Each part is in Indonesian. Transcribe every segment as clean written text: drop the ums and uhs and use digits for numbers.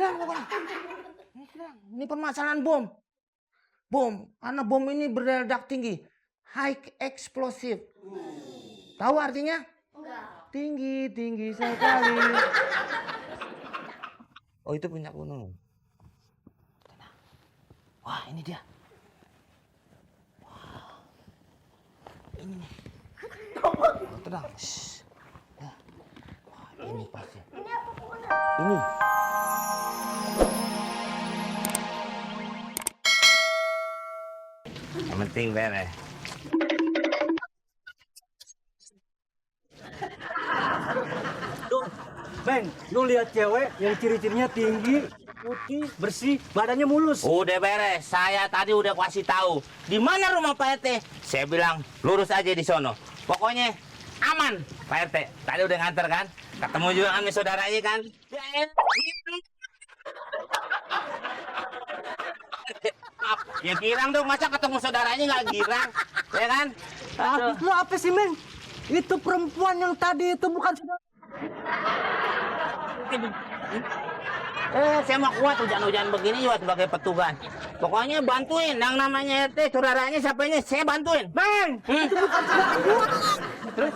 hilang pokoknya. Ini permasalahan bom. Karena bom ini berdaya tinggi. High explosive. Tahu artinya? Enggak. Tinggi sekali. Oh, itu punya gunung. Wah, ini dia. Wah. Ini nih. Tenang. Ya. Wah, ini pasti. Ini apa pokoknya? Ini. Yang penting beres. Bang, lu lihat cewek yang ciri-cirinya tinggi, putih, bersih, badannya mulus. Udah beres. Saya tadi udah kasih tahu di mana rumah Pak RT. Saya bilang lurus aja di sono. Pokoknya aman, Pak RT. Tadi udah nganter kan? Ketemu juga sama saudaranya kan? Ya girang dong, masa ketemu saudaranya nggak girang, ya kan? Lu apa sih, Meng? Itu perempuan yang tadi itu bukan saudara. Saya mau kuat hujan-hujan begini juga sebagai petugas. Pokoknya bantuin, yang namanya RT, saudaranya siapanya, saya bantuin. Meng, itu bukan saudara gua. Terus?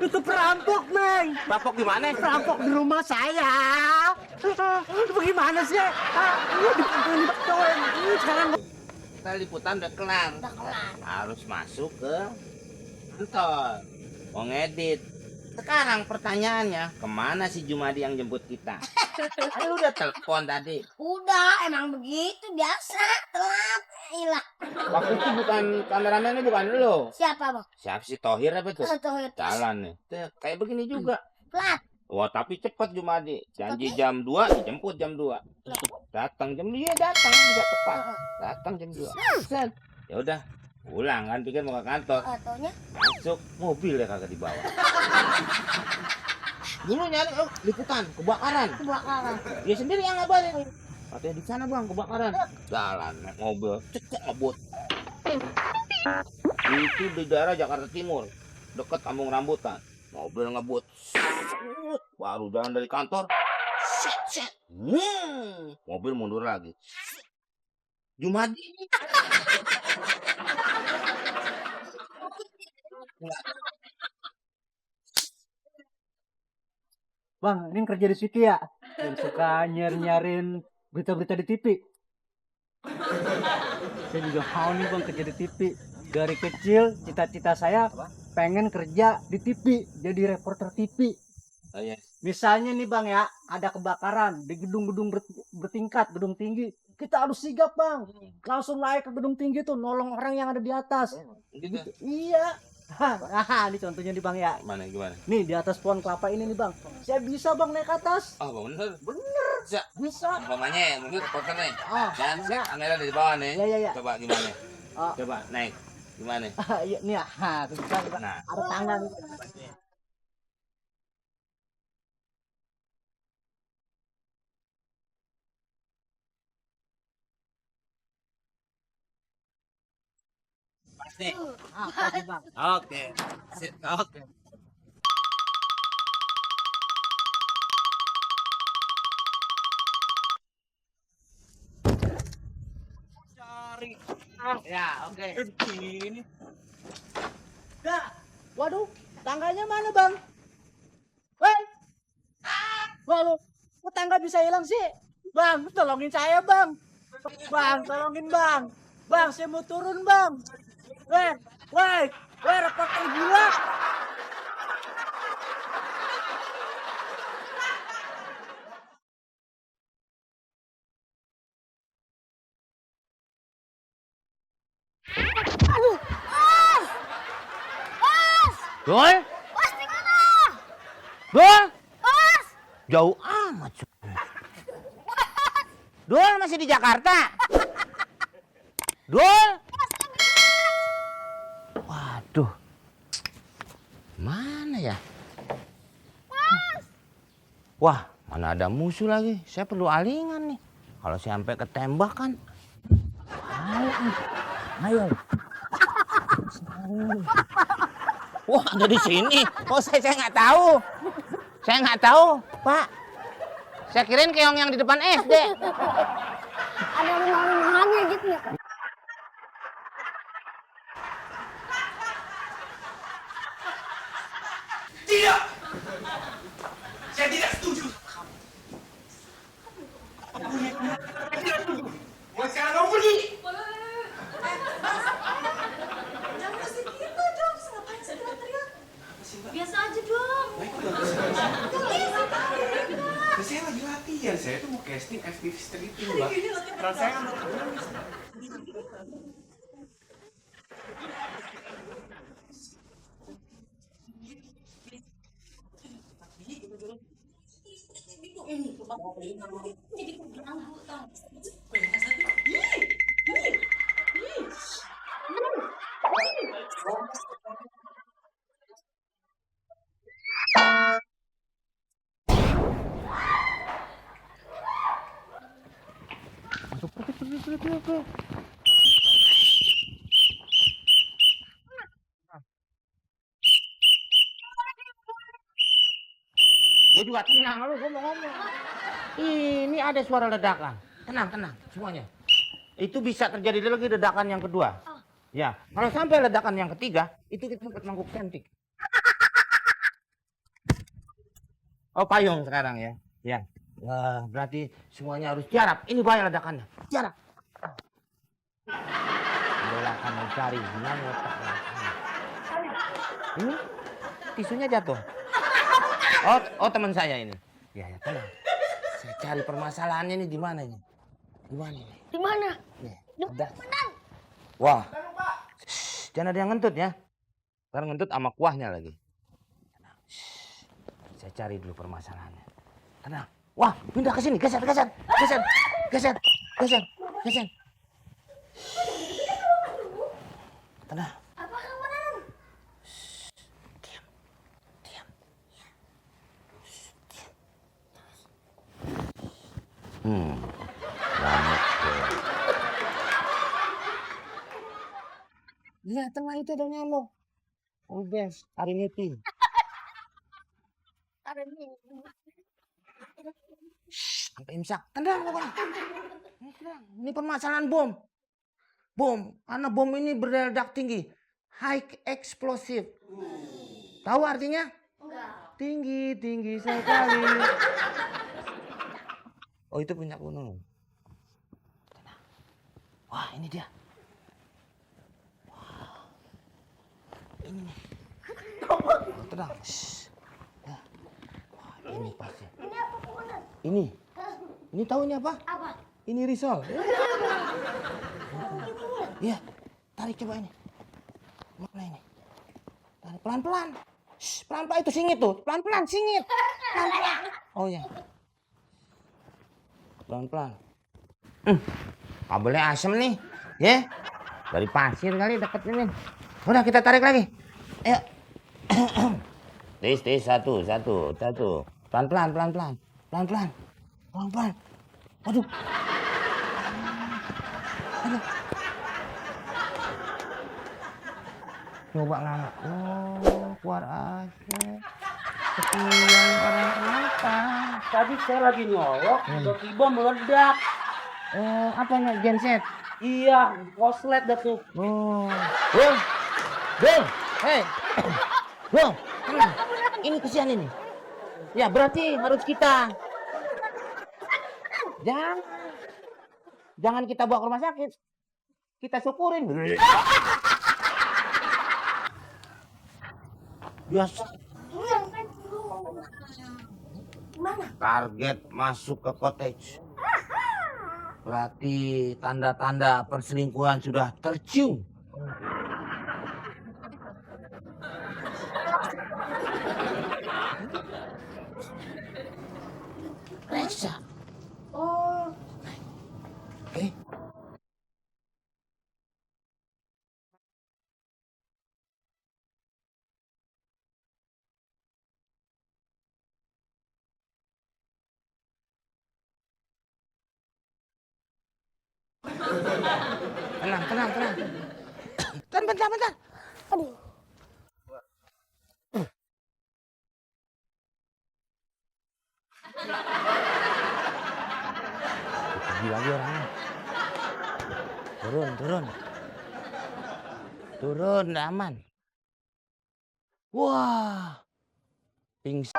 Itu perampok, Meng. Perampok di mana? Perampok di rumah saya. Bagaimana sih? Dibantuin. Sekarang Kita liputan udah kelar. Harus masuk ke kantor. Mau ngedit. Sekarang pertanyaannya, kemana si Jumadi yang jemput kita? Kan udah telepon tadi. Udah, emang begitu biasa. Telat, hilang. Waktu itu bukan kameramennya, bukan lo. Siapa bang? Siapa sih, Tohir apa tuh? Tohir. Jalan nih. Tuh, kayak begini juga. Pelat. Wah, tapi cepet Jumadi. Janji jam 2, dijemput jam 2. Datang jam 2, datang bisa tepat. Datang jam 2. Set. Ya udah, pulang kan, pikir mau ke kantor. Ataunya? Masuk mobil ya kagak dibawa. Dulu nyari liputan kebakaran. Dia sendiri yang ngabarin. Katanya di sana bang kebakaran. Jalan naik mobil, cecek ngebut. Itu di daerah Jakarta Timur, dekat Kampung Rambutan. Mobil ngebut. Baru jalan dari kantor. Set. Mobil mundur lagi. Jumadi. Bang, ini kerja di situ ya? Yang suka nyari-nyarin berita-berita di TV. Saya juga mau nih bang kerja di TV. Dari kecil cita-cita saya pengen kerja di TV, jadi reporter TV. Oh, iya. Misalnya nih bang ya, ada kebakaran di gedung-gedung bertingkat, gedung tinggi. Kita harus sigap bang, langsung naik ke gedung tinggi tuh, nolong orang yang ada di atas. Gitu. Iya. Nah, ini contohnya nih bang ya. Gimana? Nih di atas pohon kelapa ini nih bang, saya bisa bang naik ke atas. Oh bener. Bisa. Umpamanya ya, mungkin reporter nih. Oh, Dan kamera dari bawah nih. Ya. Coba gimana? Oh. Coba naik. Gimana? Iya nih ya, bisa. Nah. Ada tangga nih. Pasti. Pasti bang. Oke. Oke. Cari. Ya, oke. Ini. Dah. Waduh, tangganya mana bang? Woi. Waduh, kok tangga bisa hilang sih? Bang, tolongin saya bang. Bang, tolongin bang. Bang, saya mau turun bang. Woi, reporter gila. Aduh. Dol? Bos di mana? Dol? Bos. Jauh amat. Dol masih di Jakarta. Dol? Waduh. Mana ya? Wah, mana ada musuh lagi. Saya perlu alingan nih. Kalau saya sampai ketembak kan. Ayo. Wah, ada di sini. Oh, saya nggak tahu. Saya nggak tahu, Pak. Saya kirain keong yang di depan SD. Ada rumah-rumahnya gitu ya. Tidak! Saya tidak setuju. Mulai sekarang kamu pergi. Jangan kasih kita dong, ngapain sih teriak-teriak? Biasa aja dong. Saya lagi latihan, saya tuh mau casting FTV stripping, Mbak. Rasanya Gue juga tenang lu, gue mau ngomong. Ini ada suara ledakan. Tenang, tenang semuanya. Itu bisa terjadi lagi ledakan yang kedua. Ya, kalau sampai ledakan yang ketiga, itu kita sempat mangkuk cantik. Oh, payung sekarang ya. Ya. Wah, berarti semuanya harus jarak. Ini bahaya ledakannya. Jarak. Bola akan mencari gimana letaknya. Ini tisunya jatuh. Oh teman saya ini. Ya tenang. Saya cari permasalahannya ini di mana ini? Di mana ini? Di mana? Nih, udah. Wah. Shh, jangan ada yang ngentut ya. Ntar ngentut sama kuahnya lagi. Tenang. Shh. Saya cari dulu permasalahannya. Tenang. Wah, pindah ke sini. Geser. Geser. Tenang. Apa kabar? Diam. Banyak tuh. Lihat tengah itu ada nyamuk. Udah, hari ini. Ada nih. Sampai imsak. Tenang pokoknya. Tenang. Ini permasalahan bom. Karena bom ini berdaya tinggi. High explosive. Tahu artinya? Enggak. Tinggi sekali. Oh, itu punya gunung. Tenang. Wah, ini dia. Wah. Ini nih. Oh, tenang. Shh. Ya. Wah, ini pasti. Ini apa komandan? Ini tahu ini apa? Apa? Ini risol. Iya, tarik coba ini. Mana ini? Tarik pelan-pelan. Shh, pelan-pelan itu singit tuh. Pelan-pelan singit. Pelan-pelan. Oh ya. Pelan-pelan. Kabelnya asem nih. Ya. Dari pasir kali deket ini. Udah kita tarik lagi. Ayo. Tes satu. Pelan-pelan. Waduh. Coba ngangkat. Oh, keluar aja. Sekian karena kenapa? Tadi saya lagi nyolok, tiba-tiba meledak. Oh, apanya genset? Iya, koslet dah tuh. Oh. Bung. Hei. Bung, tenang. Ini kesian ini. Ya, berarti harus kita. Jangan kita bawa ke rumah sakit. Kita syukurin. Biasa. Gimana? Target masuk ke cottage. Berarti tanda-tanda perselingkuhan sudah tercium. Reksa. Oh, Eh. Tenang. Bentar. aduh. Pergi lagi orangnya. Turun, turun. Turun, udah aman. Wah. Pingsan.